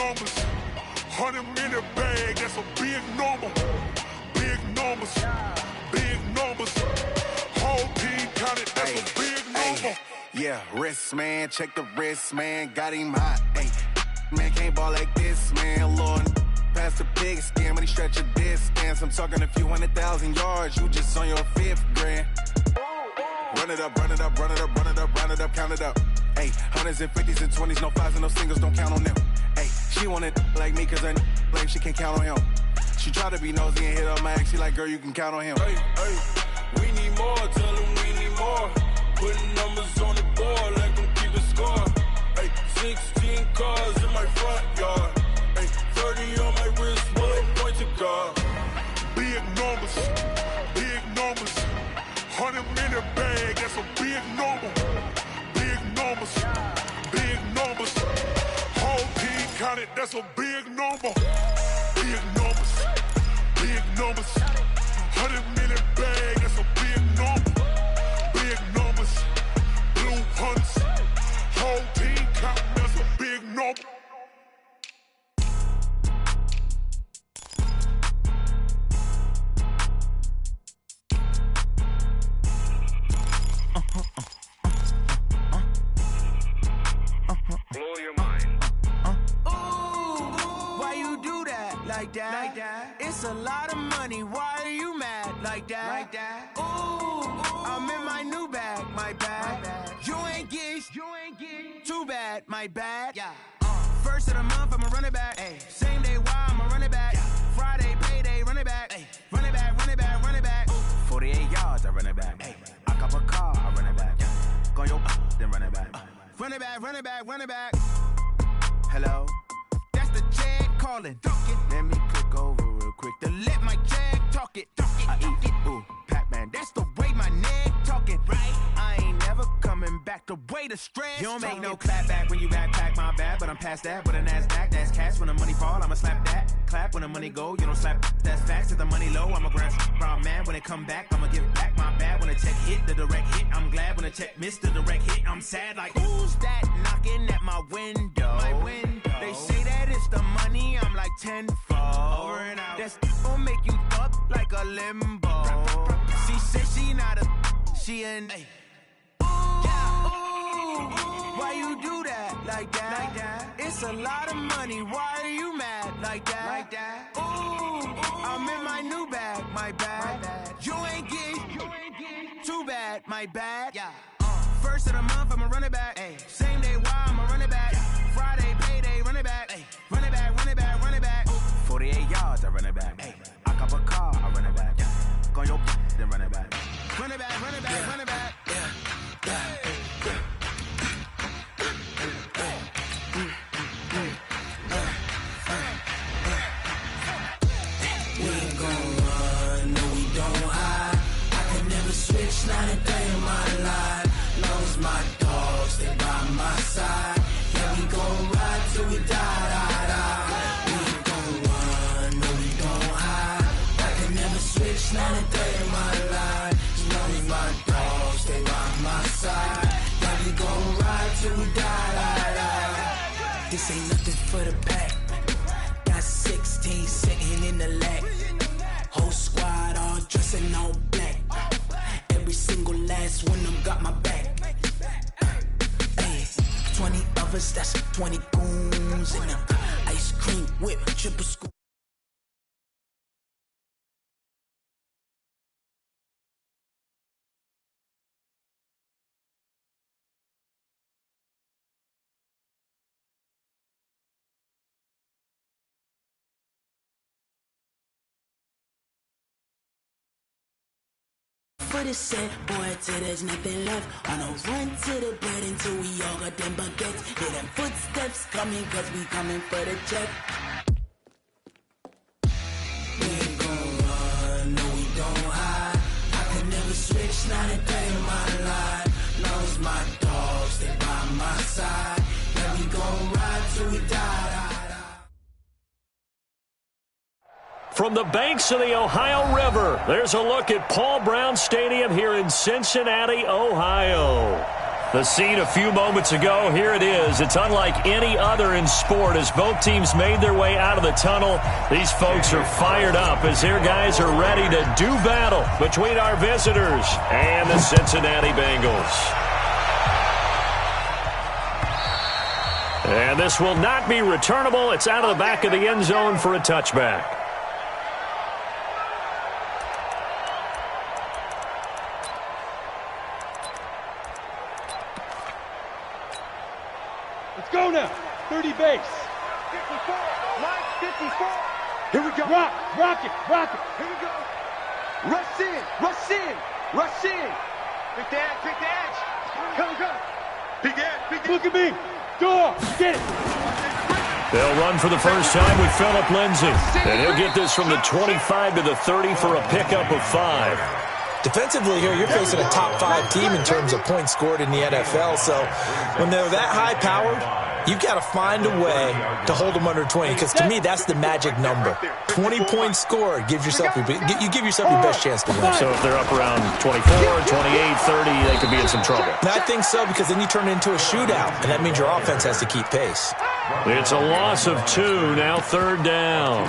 numbers. 100-minute bag, that's a big number. Big numbers, big numbers. Whole team counted, that's a big number. Yeah, wrist, man, check the wrist, man. Got him hot, ayy. Man, can't ball like this, man. Lord, past the pig skin when he stretch a distance. I'm talking a few 100,000 yards. You just on your 5th grand. Run it up, run it up, run it up, run it up, run it up, count it up. Ayy, 100s and 50s and 20s, no 5s and no singles, don't count on them. Ayy, she want it like me cause her blame, she can't count on him. She try to be nosy and hit up my ex, she like, girl, you can count on him. Hey, we need more, tell him we need more. Putting numbers on the board, let them keep a score. Ay, 16 cars in my front yard. Ay, 30 on my wrist, one point to guard. Big numbers, big numbers. 100-minute bag, that's a big number. Big numbers, big numbers. Whole team counted, that's a big number. Big numbers, big numbers. 100-minute bag, that's a big number. Big numbers, blue hunts. Whole team counting, that's a big number. Blow your mind. Ooh, why you do that like that? Like that? It's a lot of money. Why are you mad like that? Like that? Ooh, I'm in my new bag, my bad. You ain't getting too bad, my bad. Yeah. First of the month, I'ma run it back. Ay. Same day, why I'ma run it back. Yeah. Friday, payday, run it back. Ay. Run it back, run it back, run it back. 48 yards, I run it back. Ay. I cop a car, I run it back. Go your then run it back. Run it back, run it back, run it back. Hello? That's the Jag calling. Let me click over real quick to let my Jag talk it. I eat it, ooh, Pac-Man. That's the way my neck talking. Right? I ain't never coming back the way the stress. You don't make no clap back when you backpack, my bad. But I'm past that with a NASDAQ. That's cash when the money fall, I'ma slap that. Clap when the money go, you don't slap. That's facts. If the money low, I'ma grab brown man. When it come back, I'ma give back my bad. When the check hit, the direct hit. I'm glad when the check missed the direct hit. I'm sad like, who's that knocking at my window? My window. They say that it's the money, I'm like tenfold. Over and out. That's gon' make you up like a limbo. She said she not a, she an. Why you do that like that? Like that? It's a lot of money. Why are you mad like that? Like that? Ooh, I'm in my new bag, my bad. You ain't getting too bad, my bad. Yeah. First of the month, I'ma run it back. Ay. Same day, why I'ma run it back. Yeah. Friday, payday, run it back. Ay. Run it back, run it back, run it back. 48 yards, I run it back. Ay. I cop a car, I run it back. Yeah. Go your then run it back. Run it back, run it back, yeah. Run it back. Yeah. Yeah. We ain't gon' run, no we don't hide. I could never switch, not a day in my life. Long as my dogs stay by my side. Yeah, we gon' ride till we die. We ain't gon' run, no we don't hide. I could never switch, not a day in my life. As long as my dogs stay by my side. Yeah, we gon' ride till we die. This ain't nothing for the pack. Got 16 sitting in the lap. Whole squad all dressing all black. Every single last one of them got my back. Hey, 20 of us, that's 20 goons in the ice cream whip, triple scoop. For the set, boy, till there's nothing left. On a run to the bed until we all got them baguettes. Hear them footsteps coming, cause we coming for the check. We ain't gon' run, no we don't hide. I could never switch, not a day in my life. Long as my dogs stay by my side. Yeah, we gon' ride till we die. From the banks of the Ohio River, there's a look at Paul Brown Stadium here in Cincinnati, Ohio. The scene a few moments ago, here it is. It's unlike any other in sport as both teams made their way out of the tunnel. These folks are fired up as their guys are ready to do battle between our visitors and the Cincinnati Bengals. And this will not be returnable. It's out of the back of the end zone for a touchback. Let's go now. 30 base. 54. Line 54. Here we go. Rock it. Here we go. Rush in. Pick the edge. Come. Pick the edge. Look at me. Go. Get it. They'll run for the first time with Phillip Lindsay. And he'll get this from the 25 to the 30 for a pickup of 5. Defensively here, you're facing a top 5 team in terms of points scored in the NFL. So when they're that high-powered, you've got to find a way to hold them under 20. Because to me, that's the magic number. 20 points scored. You give yourself your best chance to win. So if they're up around 24, 28, 30, they could be in some trouble. And I think so, because then you turn it into a shootout, and that means your offense has to keep pace. It's a loss of 2, now 3rd down.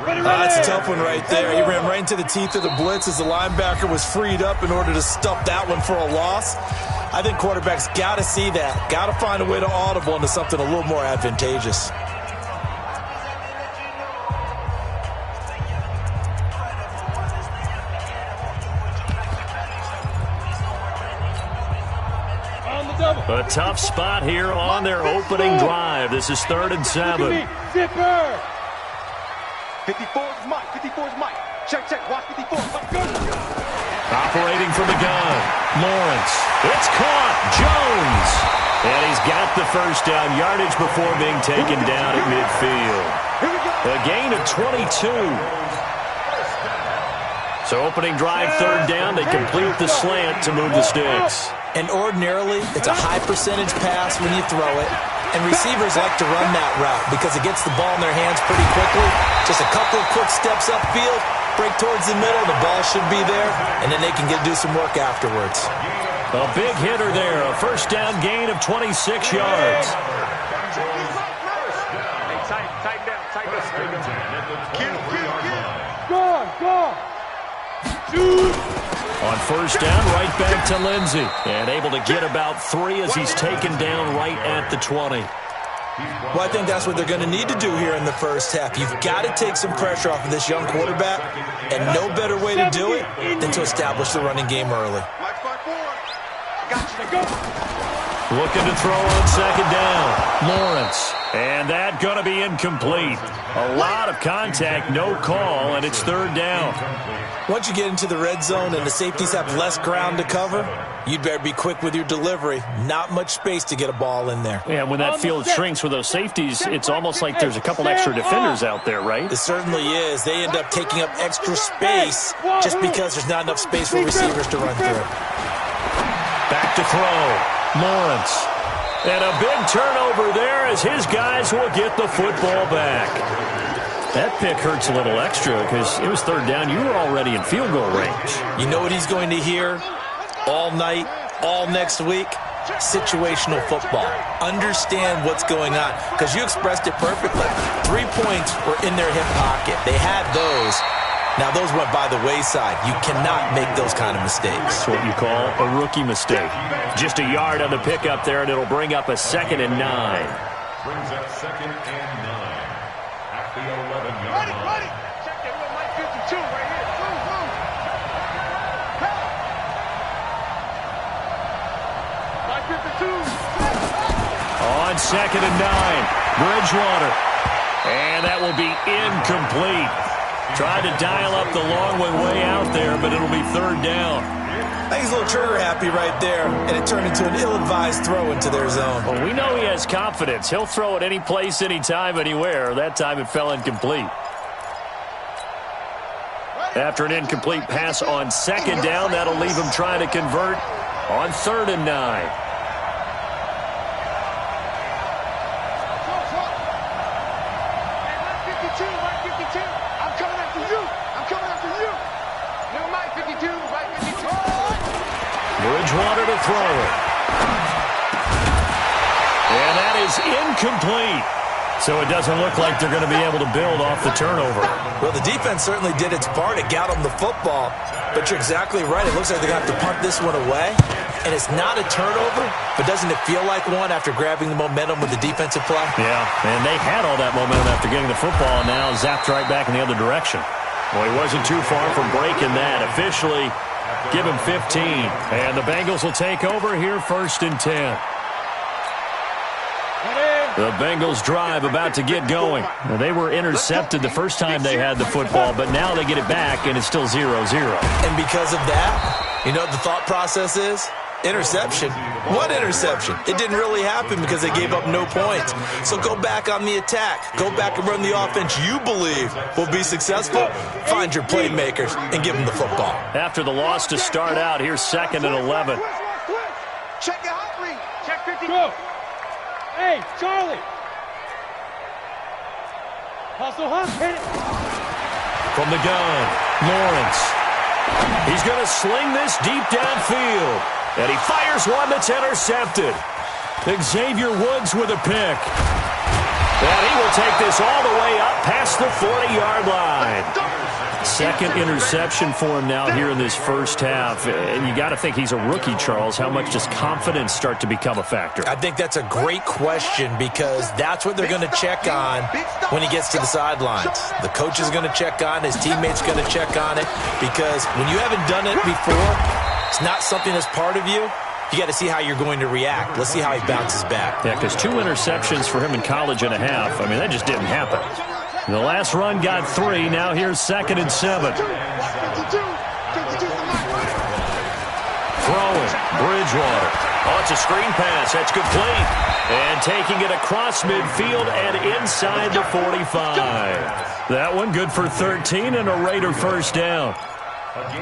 That's a tough one right there. He ran right into the teeth of the blitz as the linebacker was freed up in order to stuff that one for a loss. I think quarterbacks got to see that. Got to find a way to audible into something a little more advantageous. A tough spot here on their opening drive. This is 3rd and 7. Zipper. 54 is Mike. Check. Watch 54. Operating from the gun. Lawrence. It's caught. Jones. And he's got the first down yardage before being taken down at midfield. A gain of 22. So opening drive, 3rd down. They complete the slant to move the sticks. And ordinarily, it's a high percentage pass when you throw it. And receivers like to run that route because it gets the ball in their hands pretty quickly. Just a couple of quick steps upfield, break towards the middle, the ball should be there, and then they can do some work afterwards. A big hitter there, a first down gain of 26 yards. Go. Shoot. On first down, right back to Lindsay. And able to get about 3 as he's taken down right at the 20. Well, I think that's what they're going to need to do here in the first half. You've got to take some pressure off of this young quarterback, and no better way to do it than to establish the running game early. Looking to throw on 2nd down. Lawrence. And that going to be incomplete. A lot of contact, no call, and it's 3rd down. Once you get into the red zone and the safeties have less ground to cover, you'd better be quick with your delivery. Not much space to get a ball in there. Yeah, when that field shrinks with those safeties, it's almost like there's a couple extra defenders out there, right? It certainly is. They end up taking up extra space just because there's not enough space for receivers to run through. Back to throw. Lawrence. And a big turnover there as his guys will get the football back. That pick hurts a little extra because it was 3rd down. You were already in field goal range. You know what he's going to hear all night, all next week? Situational football. Understand what's going on because you expressed it perfectly. 3 points were in their hip pocket. They had those. Now, those went by the wayside. You cannot make those kind of mistakes. That's what you call a rookie mistake. Just a yard on the pickup there, and it'll bring up a 2nd and 9. Brings up 2nd and 9 at the 11-yard line. Check that little Mike 52 right here. Mike 52. On 2nd and 9, Bridgewater. And that will be incomplete. Tried to dial up the long way out there, but it'll be 3rd down. I think he's a little trigger happy right there, and it turned into an ill-advised throw into their zone. Well, we know he has confidence. He'll throw it any place, anytime, anywhere. That time it fell incomplete. After an incomplete pass on 2nd down, that'll leave him trying to convert on 3rd and 9. I'm coming after you. Bridgewater to throw it. is incomplete. So it doesn't look like they're going to be able to build off the turnover. Well, the defense certainly did its part. It got them the football. But you're exactly right. It looks like they're going to have to punt this one away. And it's not a turnover, but doesn't it feel like one after grabbing the momentum with the defensive play? Yeah, and they had all that momentum after getting the football, and now zapped right back in the other direction. Well, he wasn't too far from breaking that. Officially, give him 15. And the Bengals will take over here 1st and 10. The Bengals drive about to get going. Now, they were intercepted the first time they had the football, but now they get it back, and it's still 0-0. And because of that, you know what the thought process is? Interception. What interception? It didn't really happen because they gave up no points. So go back on the attack. Go back and run the offense you believe will be successful. Find your playmakers and give them the football. After the loss to start out, here's 2nd and 11. Check your hot read. Check 50. Go. Hey, Charlie. Hustle, hit it. From the gun, Lawrence. He's going to sling this deep downfield. And he fires one that's intercepted. Xavier Woods with a pick. And he will take this all the way up past the 40-yard line. 2nd interception for him now here in this first half. And you got to think he's a rookie, Charles. How much does confidence start to become a factor? I think that's a great question because that's what they're going to check on when he gets to the sidelines. The coach is going to check on, his teammates going to check on it, because when you haven't done it before, it's not something that's part of you. You got to see how you're going to react. Let's see how he bounces back. Yeah, because 2 interceptions for him in college and a half. I mean, that just didn't happen. The last run got 3. Now here's 2nd and 7. Throwing. Bridgewater. Oh, it's a screen pass. That's complete. And taking it across midfield and inside the 45. That one good for 13 and a Raider first down.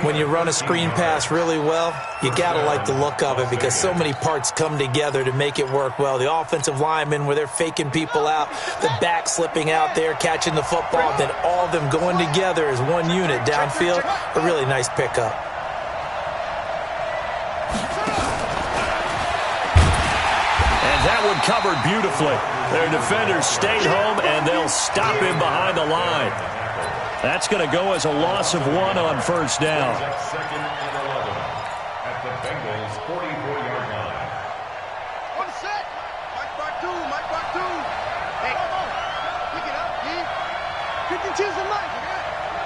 When you run a screen pass really well, you got to like the look of it because so many parts come together to make it work well. The offensive linemen, where they're faking people out, the back slipping out there, catching the football, then all of them going together as one unit downfield. A really nice pickup. And that one covered beautifully. Their defenders stayed home, and they'll stop him behind the line. That's going to go as a loss of 1 on first down. 2nd and 11 at the Bengals' 44-yard line. One set. Mike Bartu. Hey, pick it up, G. 52's a Mike.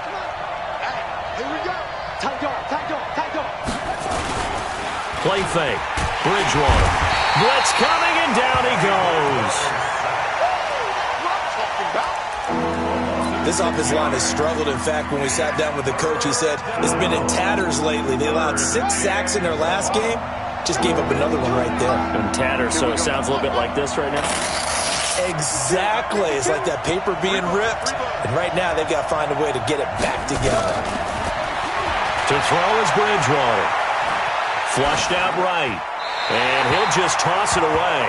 Come on. All right, here we go. Tight dog. Play fake. Bridgewater. Blitz coming, and down he goes. What I'm talking about. This offensive line has struggled. In fact, when we sat down with the coach, he said it's been in tatters lately. They allowed 6 sacks in their last game. Just gave up another one right there. In tatters, so it sounds a little bit like this right now. Exactly. It's like that paper being ripped. And right now, they've got to find a way to get it back together. To throw is Bridgewater. Flushed out right. And he'll just toss it away.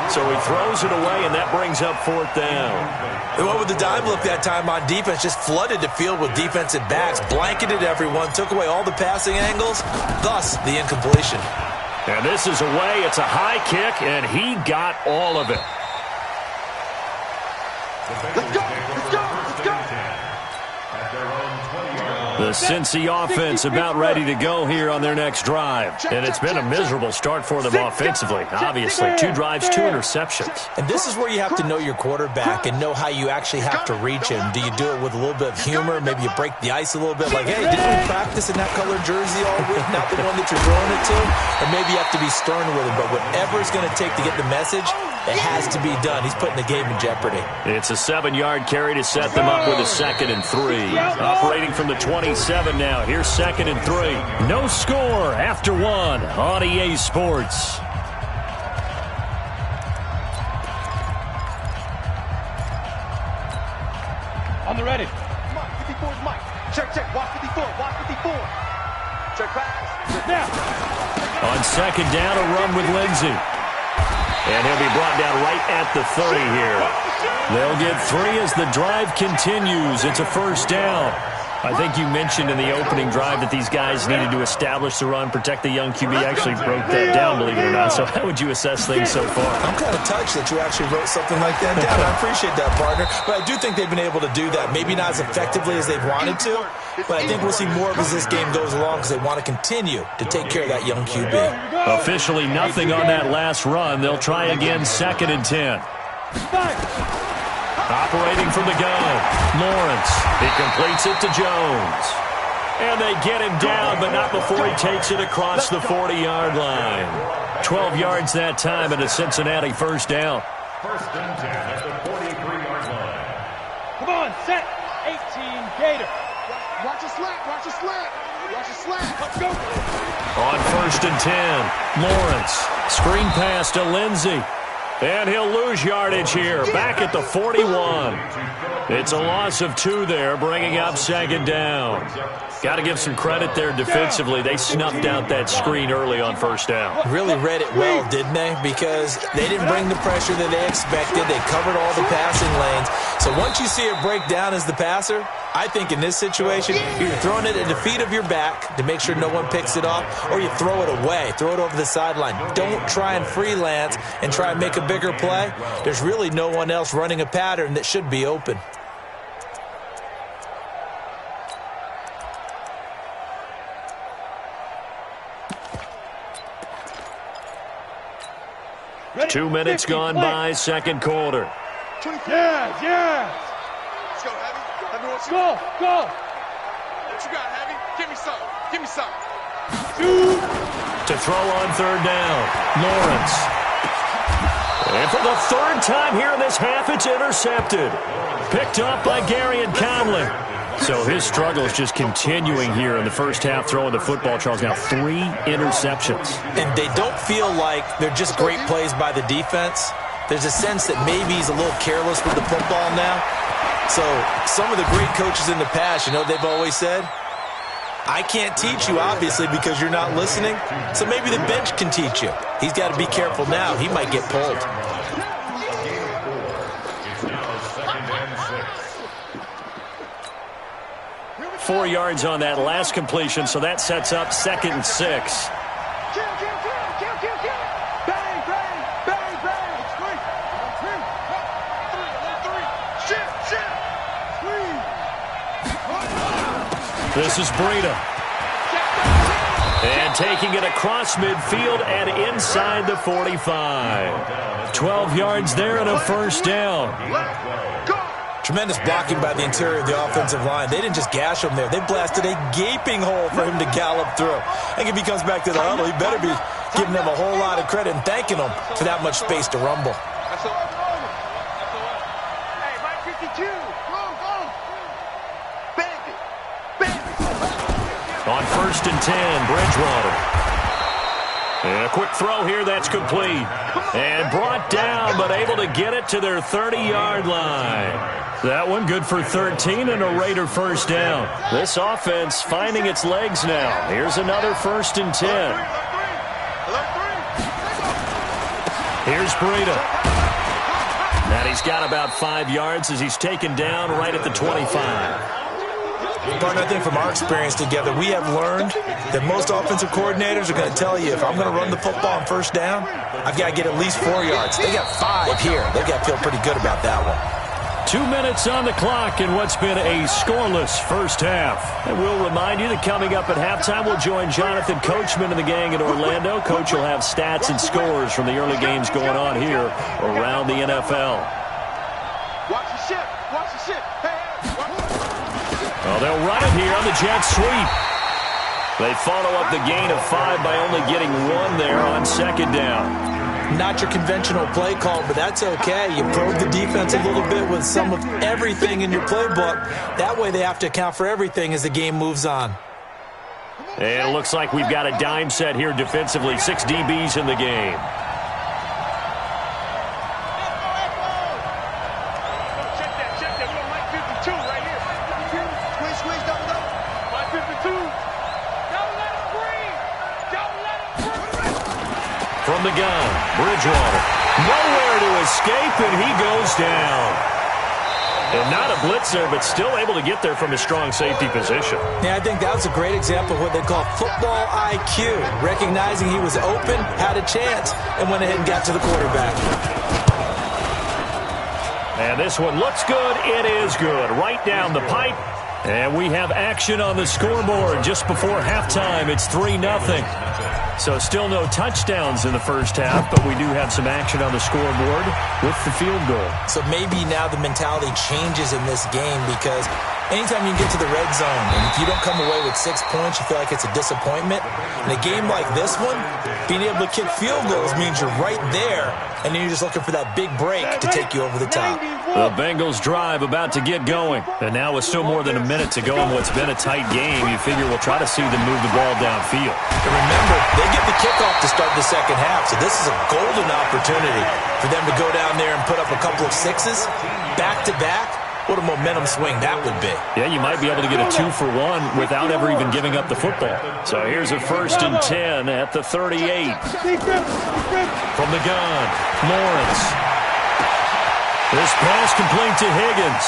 So he throws it away, and that brings up 4th down. They went with the dime look that time on defense, just flooded the field with defensive backs, blanketed everyone, took away all the passing angles, thus the incompletion. And this is away. It's a high kick, and he got all of it. Let's go. The Cincy offense about ready to go here on their next drive. And it's been a miserable start for them offensively. Obviously, 2 drives, 2 interceptions. And this is where you have to know your quarterback and know how you actually have to reach him. Do you do it with a little bit of humor? Maybe you break the ice a little bit like, hey, didn't we practice in that color jersey all week, not the one that you're throwing it to? Or maybe you have to be stern with him. But whatever it's going to take to get the message, it has to be done. He's putting the game in jeopardy. It's a 7-yard carry to set them up with a 2nd and 3. Operating from the 27 now. Here's 2nd and 3. No score after 1 on EA Sports. On the ready. Mike, 54's Mike. Check. Watch 54. Check pass. Now. On 2nd down, a run with Lindsey. And he'll be brought down right at the 30 here. They'll get 3 as the drive continues. It's a first down. I think you mentioned in the opening drive that these guys needed to establish the run, protect the young QB. Actually broke that down, believe it or not. So how would you assess things so far? I'm kind of touched that you actually wrote something like that down. I appreciate that, partner. But I do think they've been able to do that. Maybe not as effectively as they've wanted to, but I think we'll see more of as this game goes along because they want to continue to take care of that young QB. Officially nothing on that last run. They'll try again, 2nd and 10. Operating from the gun, Lawrence. He completes it to Jones. And they get him down, but not before he takes it across the 40-yard line. 12 yards that time and a Cincinnati first down. 1st and 10 at the 43-yard line. Come on, set. 18, Gator. Watch a slant, watch a slant. Watch a slant. Let's go. On 1st and 10, Lawrence. Screen pass to Lindsey. And he'll lose yardage here, back at the 41. It's a loss of 2 there, bringing up 2nd down. Got to give some credit there defensively. They snuffed out that screen early on 1st down. Really read it well, didn't they? Because they didn't bring the pressure that they expected. They covered all the passing lanes. So once you see it break down as the passer, I think in this situation, you're throwing it at the feet of your back to make sure no one picks it off, or you throw it away, throw it over the sideline. Don't try and freelance and try and make a bigger play. There's really no one else running a pattern that should be open. Ready? 2 minutes 50, gone play. by, 2nd quarter. Yeah. Let's go, Heavy. Let me watch you. Go. What you got, Heavy? Give me some. Give me some. To throw on 3rd down, Lawrence. And for the 3rd time here in this half, it's intercepted. Picked up by Gary and Conley. So his struggle is just continuing here in the first half, throwing the football, Charles. Now 3 interceptions. And they don't feel like they're just great plays by the defense. There's a sense that maybe he's a little careless with the football now. So some of the great coaches in the past, you know, they've always said, I can't teach you, obviously, because you're not listening. So maybe the bench can teach you. He's got to be careful now. He might get pulled. It's now 2nd and 6. 4 yards on that last completion, so that sets up 2nd and 6. Kill. Bang. This is Breida. And taking it across midfield and inside the 45. 12 yards there and a first down. Tremendous blocking by the interior of the offensive line. They didn't just gash him there. They blasted a gaping hole for him to gallop through. I think if he comes back to the huddle, he better be giving them a whole lot of credit and thanking them for that much space to rumble. That's all. Hey, right 52. Go. Bang it. On 1st and 10, Bridgewater. And a quick throw here, that's complete. And brought down, but able to get it to their 30-yard line. That one good for 13 and a Raider first down. This offense finding its legs now. Here's another 1st and 10. Here's Breida. And he's got about 5 yards as he's taken down right at the 25. But I think from our experience together, we have learned that most offensive coordinators are going to tell you, if I'm going to run the football on 1st down, I've got to get at least 4 yards. They got 5 here. They've got to feel pretty good about that one. 2 minutes on the clock in what's been a scoreless first half. And we'll remind you that coming up at halftime, we'll join Jonathan Coachman and the gang in Orlando. Coach will have stats and scores from the early games going on here around the NFL. Watch the ship. Hey, watch the ship. Well, they'll run it here on the jet sweep. They follow up the gain of 5 by only getting 1 there on 2nd down. Not your conventional play call, but that's okay. You probe the defense a little bit with some of everything in your playbook. That way they have to account for everything as the game moves on. And it looks like we've got a dime set here defensively. 6 DBs in the game. Check that. We don't like 52 right here. Squeeze, double. My 52. Don't let him breathe. From the gun, Bridgewater. Nowhere to escape, and he goes down. And not a blitzer, but still able to get there from a strong safety position. Yeah, I think that was a great example of what they call football IQ. Recognizing he was open, had a chance, and went ahead and got to the quarterback. And this one looks good. It is good. Right down the pipe. And we have action on the scoreboard just before halftime. It's 3-0. So still no touchdowns in the first half, but we do have some action on the scoreboard with the field goal. So maybe now the mentality changes in this game because anytime you get to the red zone and if you don't come away with 6 points, you feel like it's a disappointment. In a game like this one, being able to kick field goals means you're right there, and then you're just looking for that big break to take you over the top. The Bengals drive about to get going. And now with still more than a minute to go in what's been a tight game, you figure we'll try to see them move the ball downfield. And remember, they get the kickoff to start the second half, so this is a golden opportunity for them to go down there and put up a couple of sixes back-to-back. What a momentum swing that would be. Yeah, you might be able to get a 2-for-1 without ever even giving up the football. So here's a 1st and 10 at the 38. From the gun, Lawrence. This pass complete to Higgins.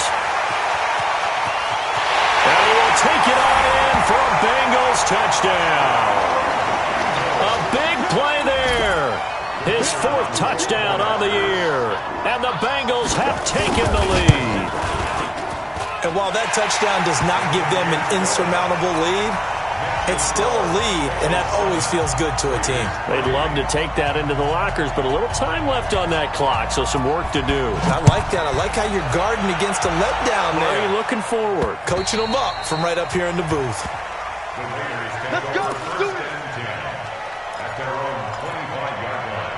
And he will take it on in for a Bengals touchdown. A big play there. His 4th touchdown on the year. And the Bengals have taken the lead. And while that touchdown does not give them an insurmountable lead, it's still a lead, and that always feels good to a team. They'd love to take that into the lockers, but a little time left on that clock, so some work to do. I like that. I like how you're guarding against a letdown there. Are you looking forward? Coaching them up from right up here in the booth. Let's go. Do it. At their own 25-yard line.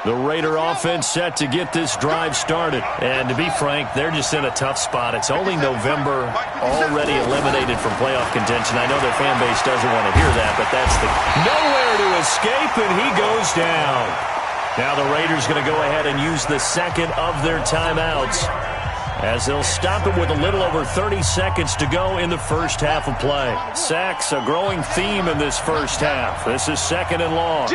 The Raider offense set to get this drive started. And to be frank, they're just in a tough spot. It's only November, already eliminated from playoff contention. I know their fan base doesn't want to hear that, but that's the nowhere to escape, and he goes down. Now the Raiders going to go ahead and use the second of their timeouts as they'll stop it with a little over 30 seconds to go in the first half of play. Sacks, a growing theme in this first half. This is 2nd and long.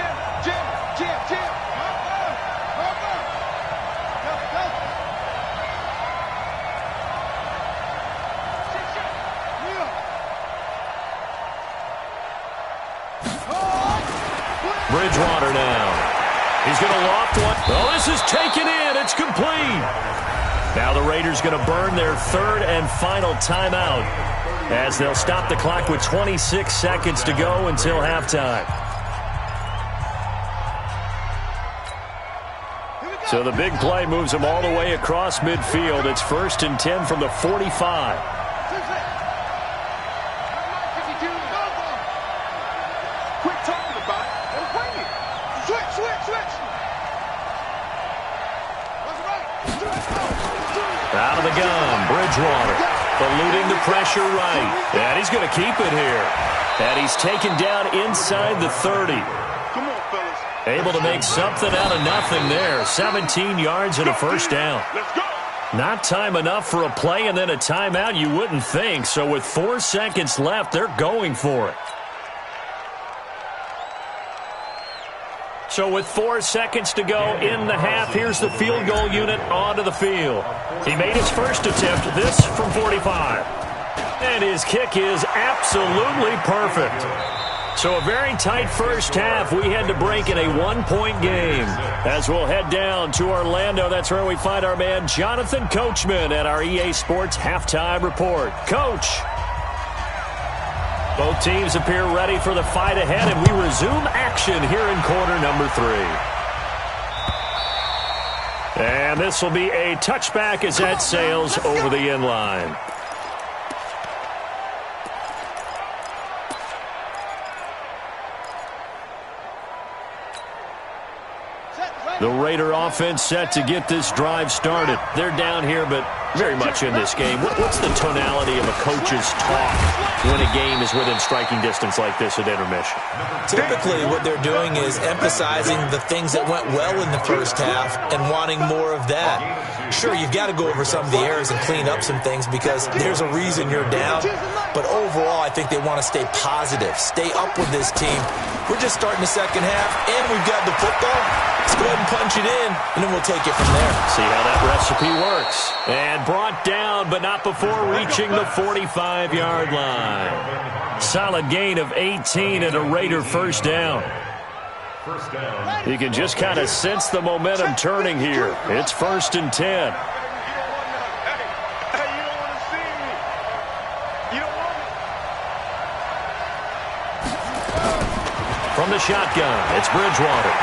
Bridgewater now. He's going to loft one. Oh, this is taken in. It's complete. Now the Raiders going to burn their 3rd and final timeout as they'll stop the clock with 26 seconds to go until halftime. So the big play moves them all the way across midfield. It's 1st and 10 from the 45. Out of the gun, Bridgewater, eluding the pressure right. And he's going to keep it here. And he's taken down inside the 30. Come on, fellas. Able to make something out of nothing there. 17 yards and a first down. Let's go. Not time enough for a play and then a timeout, you wouldn't think. So with 4 seconds left, they're going for it. So with 4 seconds to go in the half, here's the field goal unit onto the field. He made his first attempt, this from 45. And his kick is absolutely perfect. So a very tight first half. We had to break in a 1-point game. As we'll head down to Orlando, that's where we find our man Jonathan Coachman at our EA Sports Halftime Report. Coach. Both teams appear ready for the fight ahead, and we resume action here in quarter number 3. And this will be a touchback as that sails over the end line. The Raider offense set to get this drive started. They're down here, but very much in this game. What's the tonality of a coach's talk when a game is within striking distance like this at intermission? Typically, what they're doing is emphasizing the things that went well in the first half and wanting more of that. Sure, you've got to go over some of the errors and clean up some things because there's a reason you're down. But overall, I think they want to stay positive, stay up with this team. We're just starting the second half, and we've got the football. Let's go go ahead and punch it in, and then we'll take it from there. See how that recipe works. And brought down, but not before reaching the 45-yard line. Solid gain of 18 and a Raider first down. You can just kind of sense the momentum turning here. It's 1st and 10. From the shotgun, it's Bridgewater.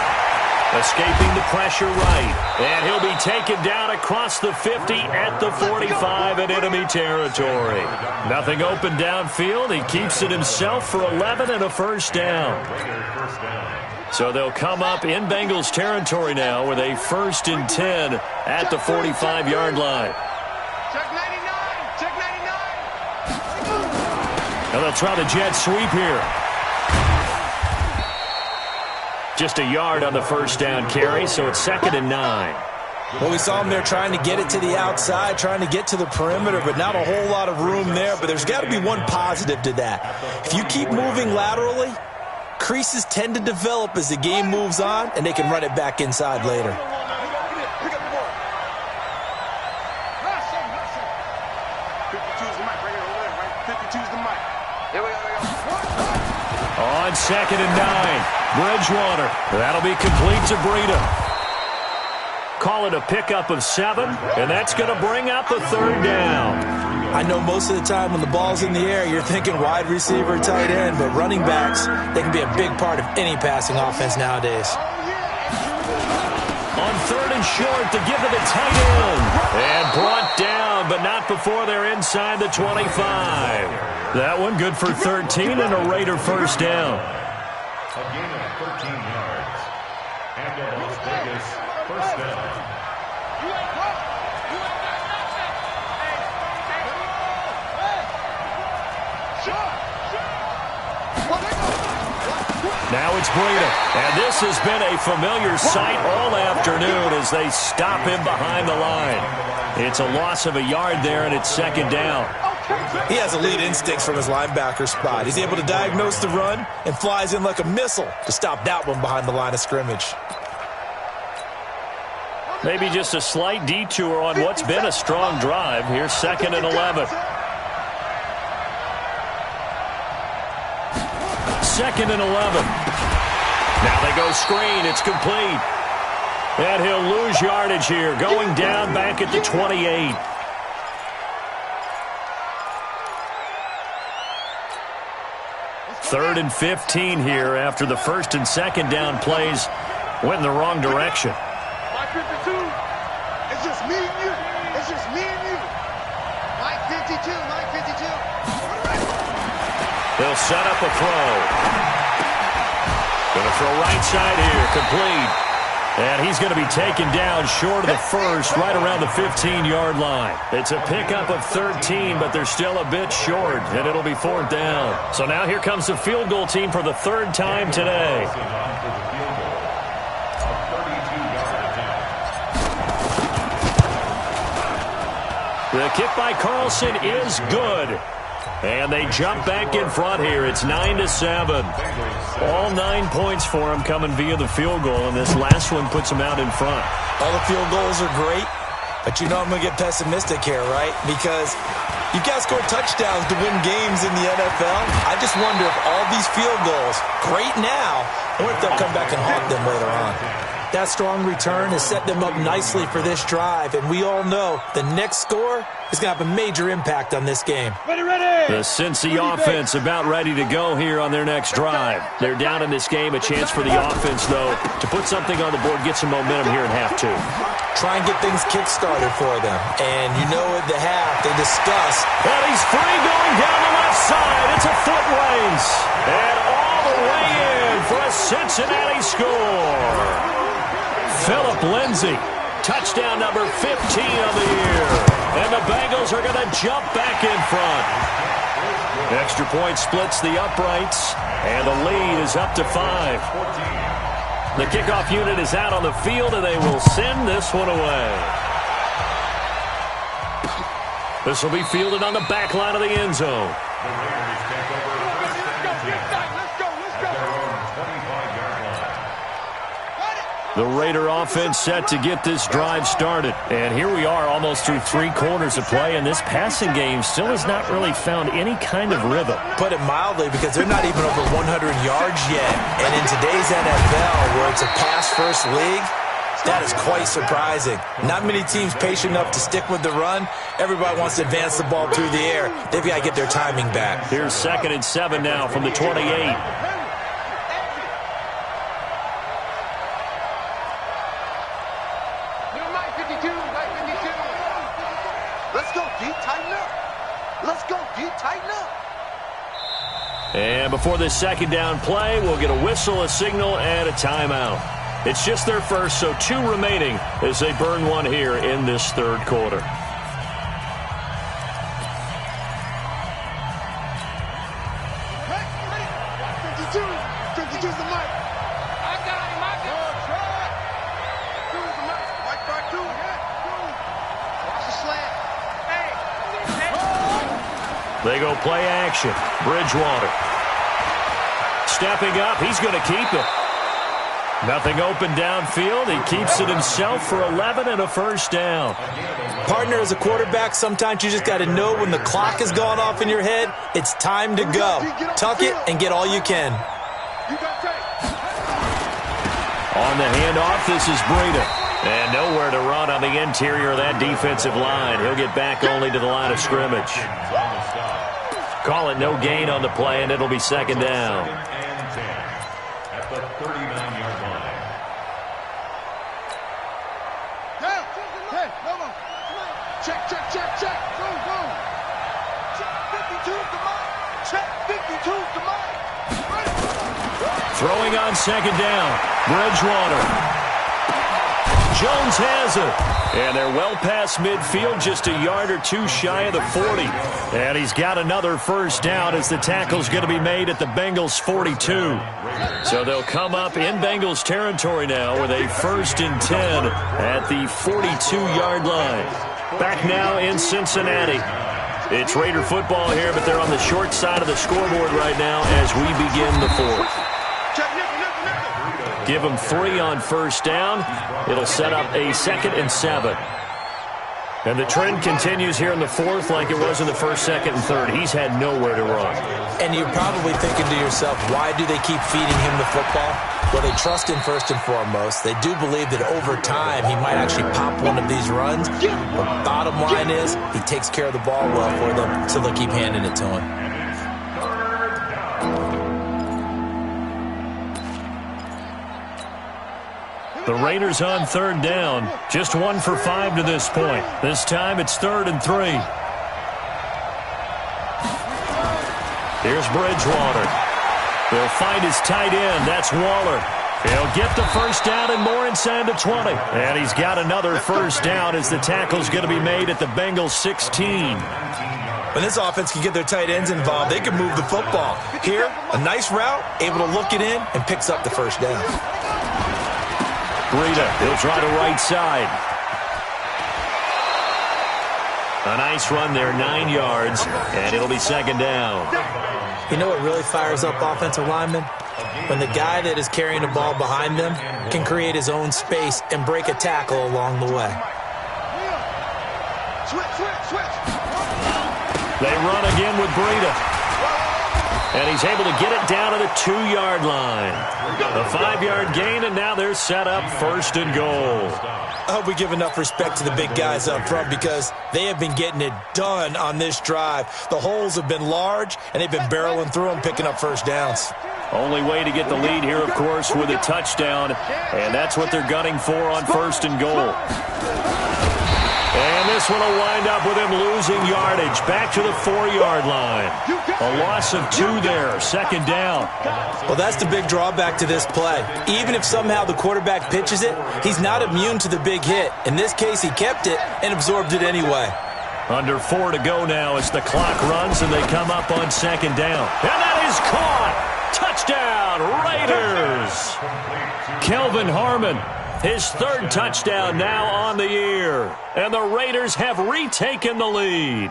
Escaping the pressure right. And he'll be taken down across the 50 at the 45 in enemy territory. Nothing open downfield. He keeps it himself for 11 and a first down. So they'll come up in Bengals territory now with a 1st and 10 at the 45-yard line. Check 99. Check 99. And they'll try the jet sweep here. Just a yard on the first down carry, so it's 2nd and 9. Well, we saw him there trying to get it to the outside, trying to get to the perimeter, but not a whole lot of room there. But there's got to be one positive to that. If you keep moving laterally, creases tend to develop as the game moves on, and they can run it back inside later. On 2nd and 9, Bridgewater. That'll be complete to Breida. Call it a pickup of 7, and that's going to bring up the 3rd down. I know most of the time when the ball's in the air, you're thinking wide receiver, tight end, but running backs, they can be a big part of any passing offense nowadays. On 3rd and short to give to the tight end. And brought down, but not before they're inside the 25. That one good for 13 and a Raider first down. A gain of 13 yards. And a Las Vegas first down. Now it's Breida, and this has been a familiar sight all afternoon as they stop him behind the line. It's a loss of a yard there, and it's 2nd down. He has elite instincts from his linebacker spot. He's able to diagnose the run and flies in like a missile to stop that one behind the line of scrimmage. Maybe just a slight detour on what's been a strong drive. Here's 2nd and 11. 2nd and 11. Now they go screen. It's complete. And he'll lose yardage here. Going down back at the 28. Third and 15 here after the 1st and 2nd down plays went in the wrong direction. Mike 52. It's just me and you. It's just me and you. Mike 52. Mike 52. They'll set up a throw. Going to throw right side here. Complete. And he's going to be taken down short of the first, right around the 15-yard line. It's a pickup of 13, but they're still a bit short, and it'll be 4th down. So now here comes the field goal team for the 3rd time today. The kick by Carlson is good. And they jump back in front here. It's 9-7. All 9 points for them coming via the field goal, and this last one puts them out in front. All the field goals are great, but you know I'm going to get pessimistic here, right? Because you've got to score touchdowns to win games in the NFL. I just wonder if all these field goals, great now, or if they'll come back and haunt them later on. That strong return has set them up nicely for this drive, and we all know the next score is going to have a major impact on this game. Ready, ready! The Cincy offense about ready to go here on their next drive. They're down in this game. A chance for the offense, though, to put something on the board, get some momentum here in half 2. Try and get things kick-started for them. And you know at the half, they discuss. And he's free going down the left side. It's a foot race. And all the way in for a Cincinnati score. Philip Lindsay, touchdown number 15 of the year. And the Bengals are going to jump back in front. Extra point splits the uprights, and the lead is up to 5. The kickoff unit is out on the field, and they will send this one away. This will be fielded on the back line of the end zone. The Raider offense set to get this drive started. And here we are almost through 3 quarters of play, and this passing game still has not really found any kind of rhythm. Put it mildly, because they're not even over 100 yards yet. And in today's NFL, where it's a pass-first league, that is quite surprising. Not many teams patient enough to stick with the run. Everybody wants to advance the ball through the air. They've got to get their timing back. Here's 2nd and 7 now from the 28. And before this 2nd down play, we'll get a whistle, a signal, and a timeout. It's just their first, so 2 remaining as they burn one here in this 3rd quarter. They go play action. Bridgewater. Stepping up. He's going to keep it. Nothing open downfield. He keeps it himself for 11 and a first down. Partner, as a quarterback, sometimes you just got to know when the clock has gone off in your head, it's time to go. Tuck it and get all you can. On the handoff, this is Breida. And nowhere to run on the interior of that defensive line. He'll get back only to the line of scrimmage. Call it no gain on the play, and it'll be 2nd down. At the 39-yard line. Hey, come on. Check. Go. Check 52's the mark. Check 52's the mark. Throwing on 2nd down. Bridgewater. Jones has it. And they're well past midfield, just a yard or 2 shy of the 40. And he's got another first down as the tackle's going to be made at the Bengals 42. So they'll come up in Bengals territory now with a 1st and 10 at the 42-yard line. Back now in Cincinnati. It's Raider football here, but they're on the short side of the scoreboard right now as we begin the 4th. Give him 3 on first down. It'll set up a 2nd and 7. And the trend continues here in the 4th like it was in the 1st, 2nd, and 3rd. He's had nowhere to run. And you're probably thinking to yourself, why do they keep feeding him the football? Well, they trust him first and foremost. They do believe that over time he might actually pop one of these runs. But bottom line is he takes care of the ball well for them, so they'll keep handing it to him. The Raiders on 3rd down. Just 1 for 5 to this point. This time it's 3rd and 3. Here's Bridgewater. They'll find his tight end. That's Waller. He'll get the first down and more inside the 20. And he's got another first down as the tackle's going to be made at the Bengals 16. When this offense can get their tight ends involved, they can move the football. Here, a nice route, able to look it in, and picks up the first down. Breida, he'll try the right side. A nice run there, 9 yards, and it'll be 2nd down. You know what really fires up offensive linemen? When the guy that is carrying the ball behind them can create his own space and break a tackle along the way. Switch. They run again with Breida. And he's able to get it down to the 2-yard line. A 5-yard gain, and now they're set up 1st and goal. I hope we give enough respect to the big guys up front because they have been getting it done on this drive. The holes have been large, and they've been barreling through them, picking up first downs. Only way to get the lead here, of course, with a touchdown, and that's what they're gunning for on 1st and goal. And this one will wind up with him losing yardage back to the 4-yard line. A loss of 2 there, 2nd down. Well, that's the big drawback to this play. Even if somehow the quarterback pitches it, he's not immune to the big hit. In this case, he kept it and absorbed it anyway. Under 4 to go now as the clock runs and they come up on 2nd down. And that is caught! Touchdown, Raiders! Kelvin Harmon. His 3rd touchdown now on the year. And the Raiders have retaken the lead.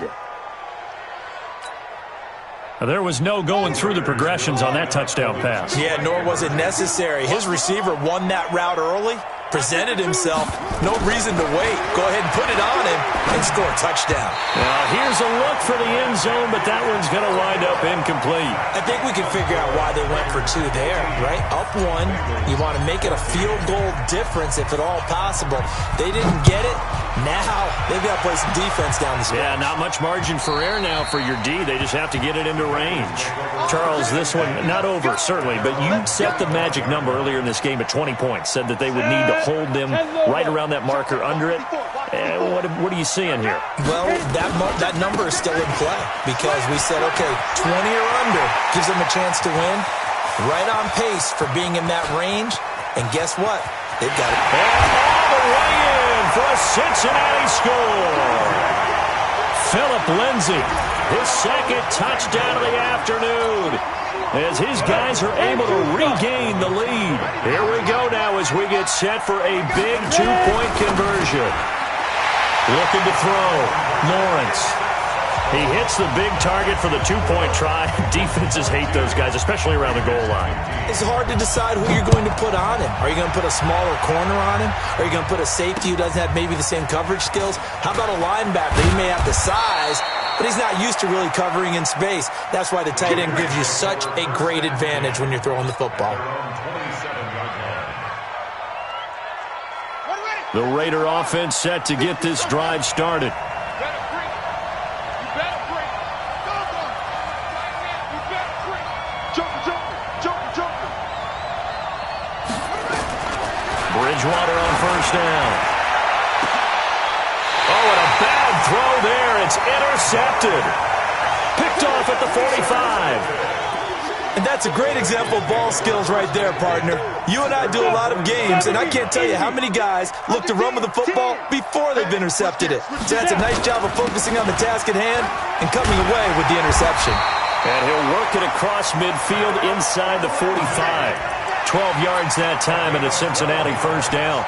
There was no going through the progressions on that touchdown pass. Yeah, nor was it necessary. His receiver won that route early, presented himself. No reason to wait. Go ahead and put it on him and score a touchdown. Now here's a look for the end zone, but that one's going to wind up incomplete. I think we can figure out why they went for 2 there, right? Up 1. You want to make it a field goal difference if at all possible. They didn't get it. Now they've got to play some defense down the stretch. Yeah, not much margin for error now for your D. They just have to get it into range. Charles, this one not over, certainly, but you set the magic number earlier in this game at 20 points. Said that they would need to hold them right around that marker under it. What are you seeing here? Well, that number is still in play because we said, okay, 20 or under gives them a chance to win. Right on pace for being in that range. And guess what? They've got it. And all the way in for a Cincinnati score. Philip Lindsay, his second touchdown of the afternoon, as his guys are able to regain the lead. Here we go now as we get set for a big 2-point conversion. Looking to throw. Lawrence. He hits the big target for the 2-point try. Defenses hate those guys, especially around the goal line. It's hard to decide who you're going to put on him. Are you going to put a smaller corner on him? Are you going to put a safety who doesn't have maybe the same coverage skills? How about a linebacker? He may have the size, but he's not used to really covering in space. That's why the tight end gives you such a great advantage when you're throwing the football. The Raider offense set to get this drive started. Bridgewater on first down. Oh, and a bad throw there. It's intercepted. Picked off at the 45. And that's a great example of ball skills right there, partner. You and I do a lot of games, and I can't tell you how many guys look to run with the football before they've intercepted it. So that's a nice job of focusing on the task at hand and coming away with the interception. And he'll work it across midfield inside the 45. 12 yards that time and a Cincinnati first down.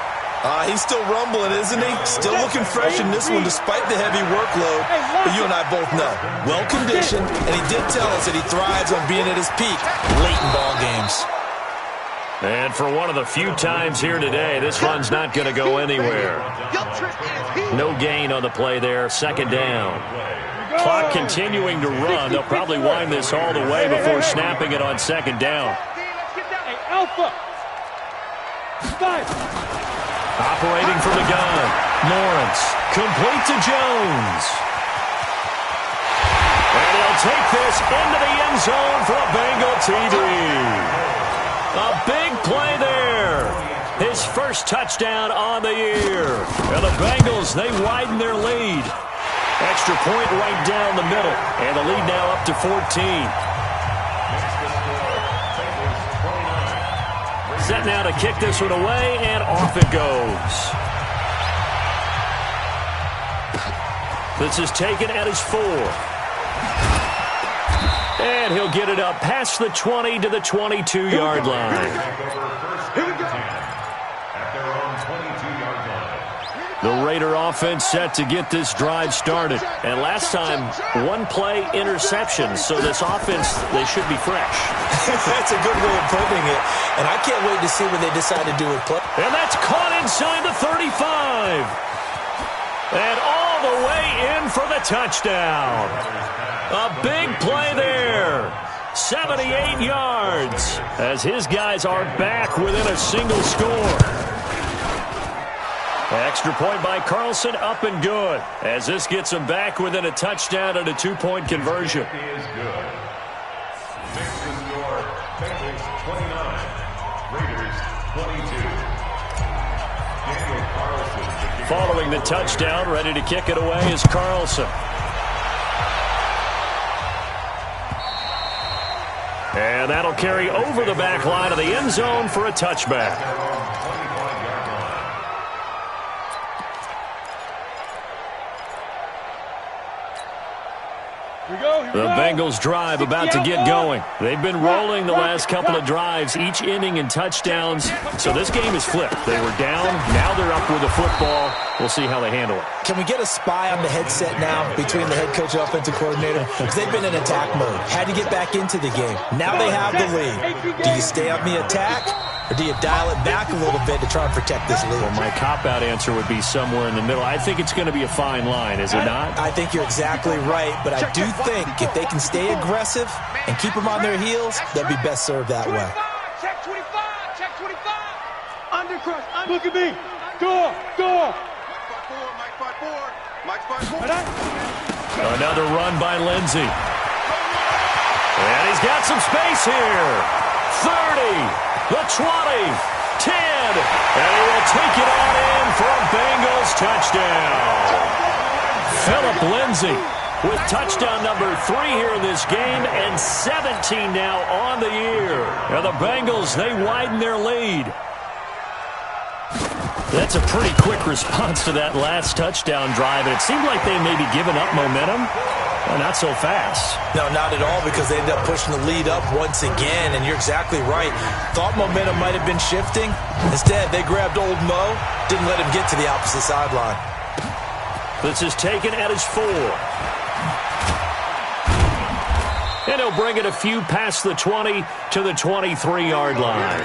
He's still rumbling, isn't he? Still looking fresh in this one despite the heavy workload. But you and I both know, well-conditioned, and he did tell us that he thrives on being at his peak late in ball games. And for one of the few times here today, this run's not going to go anywhere. No gain on the play there, second down. Clock continuing to run. They'll probably wind this all the way before snapping it on second down. Alpha. Operating from the gun. Lawrence. Complete to Jones. And he'll take this into the end zone for a Bengal TD. A big play there. His first touchdown on the year. And the Bengals, they widen their lead. Extra point right down the middle. And the lead now up to 14. Set now to kick this one away, and off it goes. This is taken at his 4. And he'll get it up past the 20 to the 22-yard line. Here we go. The Raider offense set to get this drive started. And last time, one play interception. So this offense, they should be fresh. That's a good way of putting it. And I can't wait to see what they decide to do with play. And that's caught inside the 35. And all the way in for the touchdown. A big play there. 78 yards. As his guys are back within a single score. Extra point by Carlson, up and good. As this gets him back within a touchdown and a 2-point conversion. Is good. Next to score, Bengals 29, Raiders 22. Daniel Carlson. Following the touchdown, ready to kick it away is Carlson. And that'll carry over the back line of the end zone for a touchback. The Bengals drive about to get going. They've been rolling the last couple of drives, each ending in touchdowns. So this game is flipped. They were down. Now they're up with the football. We'll see how they handle it. Can we get a spy on the headset now between the head coach and offensive coordinator? Because they've been in attack mode. Had to get back into the game. Now they have the lead. Do you stay on the attack Or do you dial it back a little bit to try and protect this lead? Well, my cop-out answer would be somewhere in the middle. I think it's going to be a fine line, is it not? I think you're exactly right, but I do think if they can stay aggressive and keep them on their heels, they'll be best served that way. Check 25, check 25. Undercrush, look at me. Door. Mike 5-4. Another run by Lindsey. And he's got some space here. 30. The 20, 10, and he will take it on in for a Bengals touchdown. Philip Lindsey with touchdown number 3 here in this game, and 17 now on the year. And the Bengals, they widen their lead. That's a pretty quick response to that last touchdown drive, and it seemed like they may be giving up momentum. Well, not so fast. No, not at all, because they ended up pushing the lead up once again, and you're exactly right. Thought momentum might have been shifting. Instead, they grabbed old Mo, didn't let him get to the opposite sideline. This is taken at his 4. And he'll bring it a few past the 20 to the 23-yard line.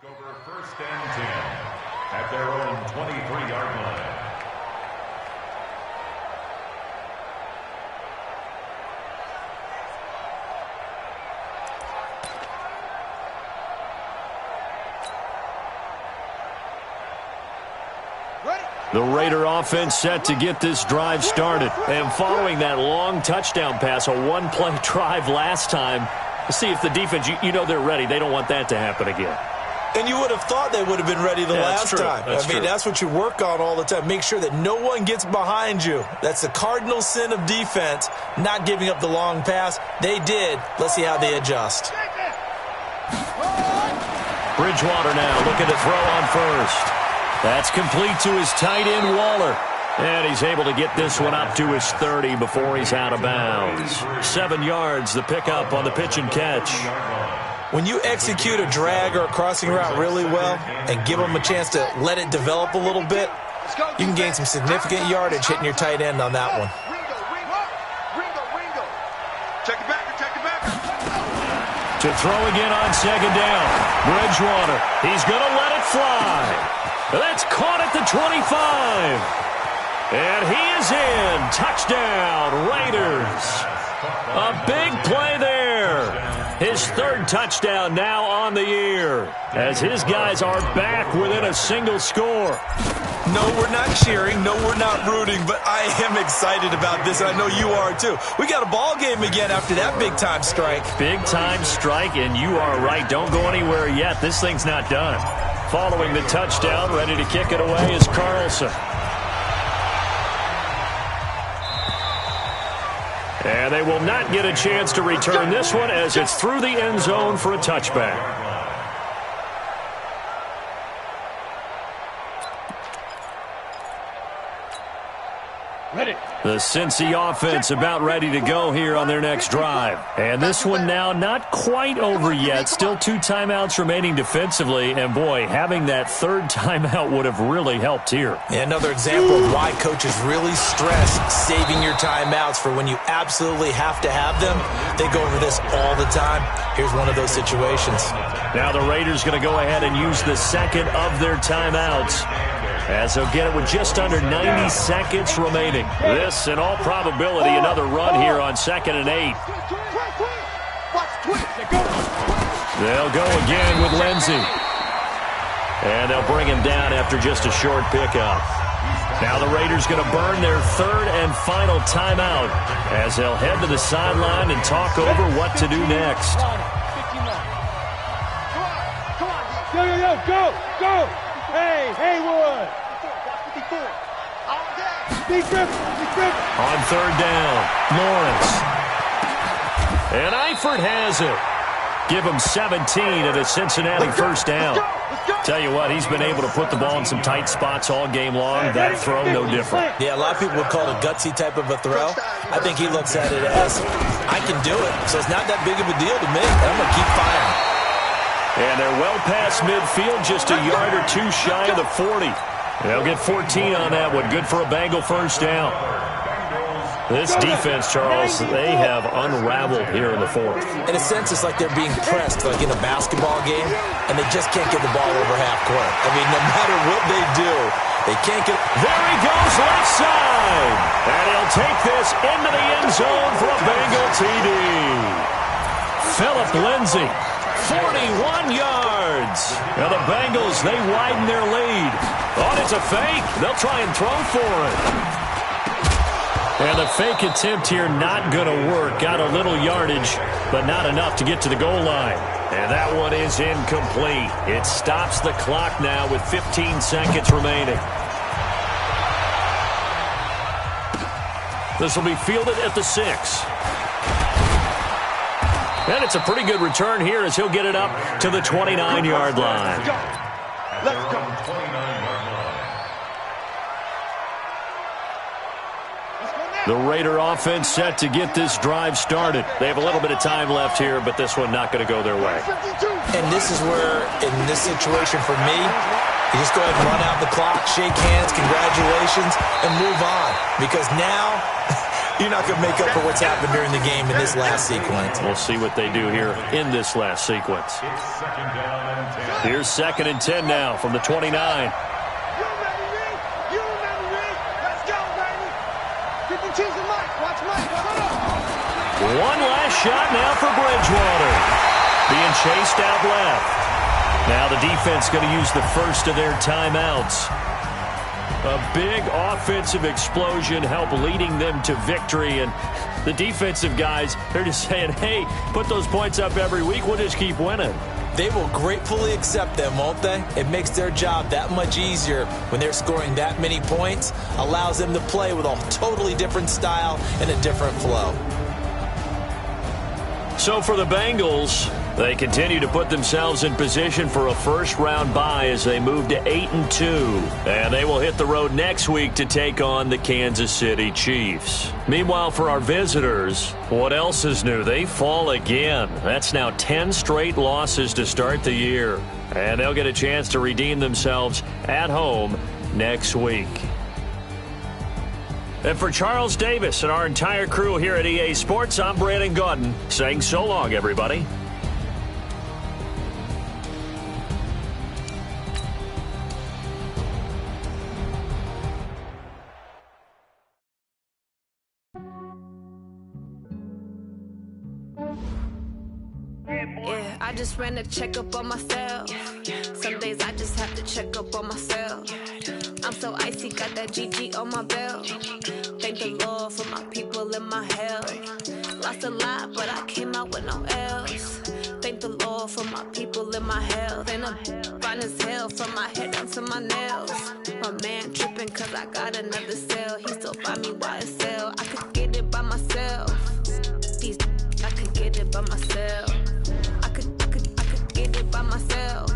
Over 1st and 10 at their own 23-yard line. The Raider offense set to get this drive started. And following that long touchdown pass, a one-play drive last time, let's see if the defense, you know they're ready. They don't want that to happen again. And you would have thought they would have been ready the last time. That's what you work on all the time. Make sure that no one gets behind you. That's the cardinal sin of defense, not giving up the long pass. They did. Let's see how they adjust. Bridgewater now looking to throw on first. That's complete to his tight end, Waller. And he's able to get this one up to his 30 before he's out of bounds. 7 yards, the pickup on the pitch and catch. When you execute a drag or a crossing route really well and give them a chance to let it develop a little bit, you can gain some significant yardage hitting your tight end on that one. Check it back. To throw again on 2nd down. Bridgewater, he's going to let it fly. That's caught at the 25. And he is in. Touchdown, Raiders. A big play there. His 3rd touchdown now on the year, as his guys are back within a single score. No, we're not cheering. No, we're not rooting, but I am excited about this. I know you are too. We got a ball game again after that big-time strike. Big-time strike, and you are right. Don't go anywhere yet. This thing's not done. Following the touchdown, ready to kick it away is Carlson. And they will not get a chance to return this one as it's through the end zone for a touchback. Ready. The Cincy offense about ready to go here on their next drive. And this one now not quite over yet. Still 2 timeouts remaining defensively. And, boy, having that 3rd timeout would have really helped here. Another example of why coaches really stress saving your timeouts for when you absolutely have to have them. They go over this all the time. Here's one of those situations. Now the Raiders going to go ahead and use the 2nd of their timeouts, as they'll get it with just under 90 seconds remaining. This, in all probability, another run here on 2nd and 8. They'll go again with Lindsey. And they'll bring him down after just a short pickup. Now the Raiders going to burn their third and final timeout as they'll head to the sideline and talk over what to do next. Go! Hey, Haywood! On third down, Lawrence. And Eifert has it. Give him 17 at a Cincinnati first down. Tell you what, he's been able to put the ball in some tight spots all game long. That throw, no different. Yeah, a lot of people would call it a gutsy type of a throw. I think he looks at it as, I can do it, so it's not that big of a deal to me. I'm going to keep firing. And they're well past midfield, just a yard or two shy of the 40. They'll get 14 on that one. Good for a Bengal first down. This defense, Charles, they have unraveled here in the fourth. In a sense, it's like they're being pressed like in a basketball game, and they just can't get the ball over half court. I mean, no matter what they do, they can't get... There he goes, left side. And he'll take this into the end zone for a Bengal TD. Philip Lindsay, 41 yards. Now the Bengals, they widen their lead. Oh, it's a fake. They'll try and throw for it. And the fake attempt here not going to work. Got a little yardage, but not enough to get to the goal line. And that one is incomplete. It stops the clock now with 15 seconds remaining. This will be fielded at the 6. And it's a pretty good return here as he'll get it up to the 29-yard line. Let's go. 29-yard line. The Raider offense set to get this drive started. They have a little bit of time left here, but this one not going to go their way. And this is where, in this situation for me, you just go ahead and run out the clock, shake hands, congratulations, and move on. Because now, you're not going to make up for what's happened during the game in this last sequence. We'll see what they do here in this last sequence. Here's 2nd and 10 now from the 29. One last shot now for Bridgewater. Being chased out left. Now the defense going to use the first of their timeouts. A big offensive explosion helped leading them to victory. And the defensive guys, they're just saying, hey, put those points up every week. We'll just keep winning. They will gratefully accept them, won't they? It makes their job that much easier when they're scoring that many points. Allows them to play with a totally different style and a different flow. So for the Bengals, they continue to put themselves in position for a first-round bye as they move to 8-2. And they will hit the road next week to take on the Kansas City Chiefs. Meanwhile, for our visitors, what else is new? They fall again. That's now 10 straight losses to start the year. And they'll get a chance to redeem themselves at home next week. And for Charles Davis and our entire crew here at EA Sports, I'm Brandon Gaudin saying so long, everybody. Yeah, I just ran a checkup on myself. Some days I just have to check up on myself. I'm so icy, got that GG on my belt. Thank the Lord for my people and my health. Lost a lot, but I came out with no L's. Thank the Lord for my people and my health. And I'm fine as hell from my head down to my nails. My man tripping cause I got another cell. He still buy me YSL. I could get it by myself. These I could get it by myself. I could get it by myself.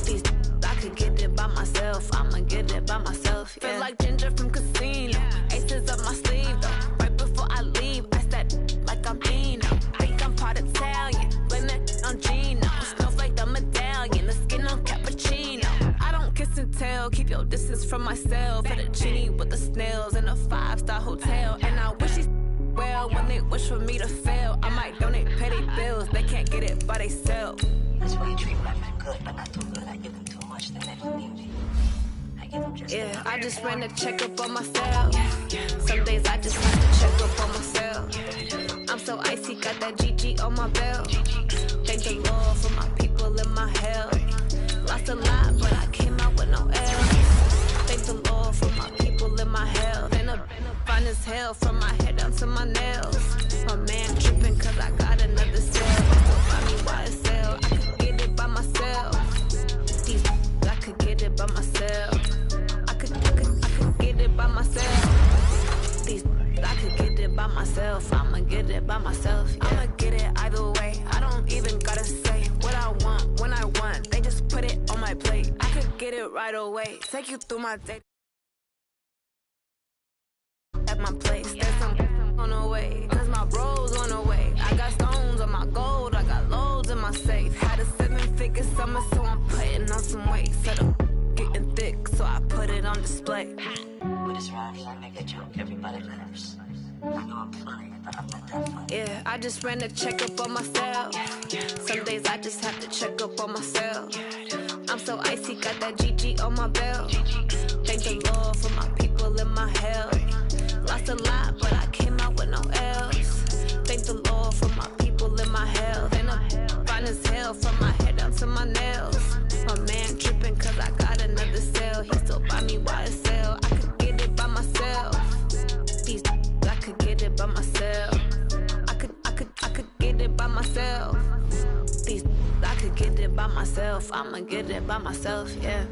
These I could get it by myself. I'ma get it by myself. Yeah. Feel like Ginger from Casino. Aces up my sleeve though. Right before I leave, I said like I'm Dino. Think I'm part Italian. Blame that on Gino. Smells like the medallion. The skin on cappuccino. I don't kiss and tell. Keep your distance from myself. Fettuccine with the snails in a 5-star hotel. And I wish he's well when they wish for me to fail. I might donate petty bills. They can't get it by themselves. That's why you treat women good, but not too good. I give them too much, then they don't need me. I give them just yeah, I just ran a checkup on myself. Some days I just have to check up on myself. I'm so icy, got that GG on my belt. Thank the Lord for my people and my health. Lost a lot, but I came out with no L's. Thank the Lord for my people hell from my head down to my nails. My man tripping cause I got another sale. Don't find me YSL, I could get it by myself. These I could get it by myself. I could get it by myself. These I could get it by myself. I'ma get it by myself. Yeah. I'ma get it either way. I don't even gotta say what I want when I want. They just put it on my plate. I could get it right away. Take you through my day. At my place, there's some on the way. Cause my bro's on the way. I got stones on my gold. I got loads in my safe. Had a 7-figure summer, so I'm putting on some weight. Said I'm getting thick, so I put it on display. With this rhyme, I make a joke, everybody laughs. I know I'm funny, but I'm not that funny. Yeah, I just ran a checkup on myself. Some days I just have to check up on myself. I'm so icy, got that GG on my belt. Thank the Lord for my people in my health. Lost a lot, but I came out with no L's. Thank the Lord for my people in my health. And I'm fine as hell from my head down to my nails. My man tripping cause I got another sale. He still buy me YSL. I could get it by myself. These I could get it by myself. I could get it by myself. These I could get it by myself. I'ma get it by myself, yeah.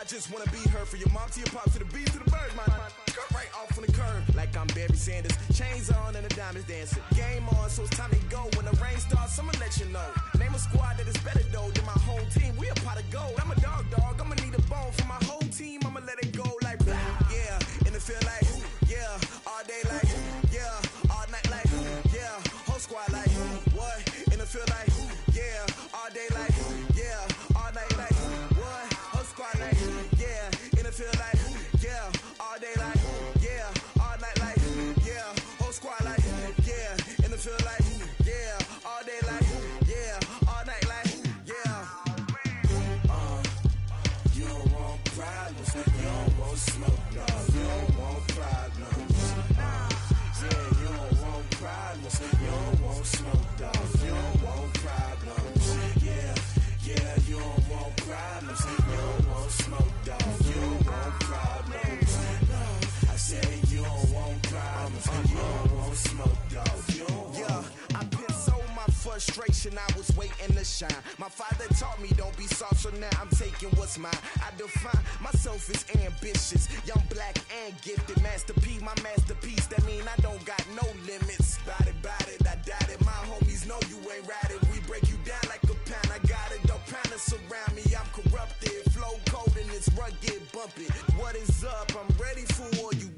Just wanna be her for your mom to your pop to the beat to the birds, man. Cut right off on the curb like I'm Barry Sanders. Chains on and the diamonds dancing. Game on, so it's time to go. When the rain starts, I'ma let you know. Name a squad that is better though than my home team. We a pot of gold. I'm a dog. I'ma need a bone for my whole team. I'ma let it go like blah. Yeah, and it feel like yeah, all day like yeah, all night like yeah, whole squad like what? And it feel like yeah, all day like yeah, all night like what? Whole squad like yeah, and it feel like yeah, all day like yeah, all night like yeah, whole squad like yeah, and it feel like yeah, all day like yeah, all night like yeah. You don't want problems, you don't want smoke, dog. You don't want problems. Yeah, you don't want problems, you don't want smoke, dog. You don't want problems. Yeah, you don't want problems, you don't want smoke, dog. You don't want problems. No, I said you don't want problems, you don't want smoke, dog. You don't want. I put so my frustration, I was waiting to shine. My father taught me don't be soft, so now I'm taking what's mine. I define myself as ambitious, young, black, and gifted. Master P, my masterpiece, that mean I don't got no limits. Bout it, I doubt it. My homies know you ain't ride it. We break you down like a pound. I got it, don't pound it surround me. I'm corrupted, flow cold and it's rugged, bump it. What is up? I'm ready for all you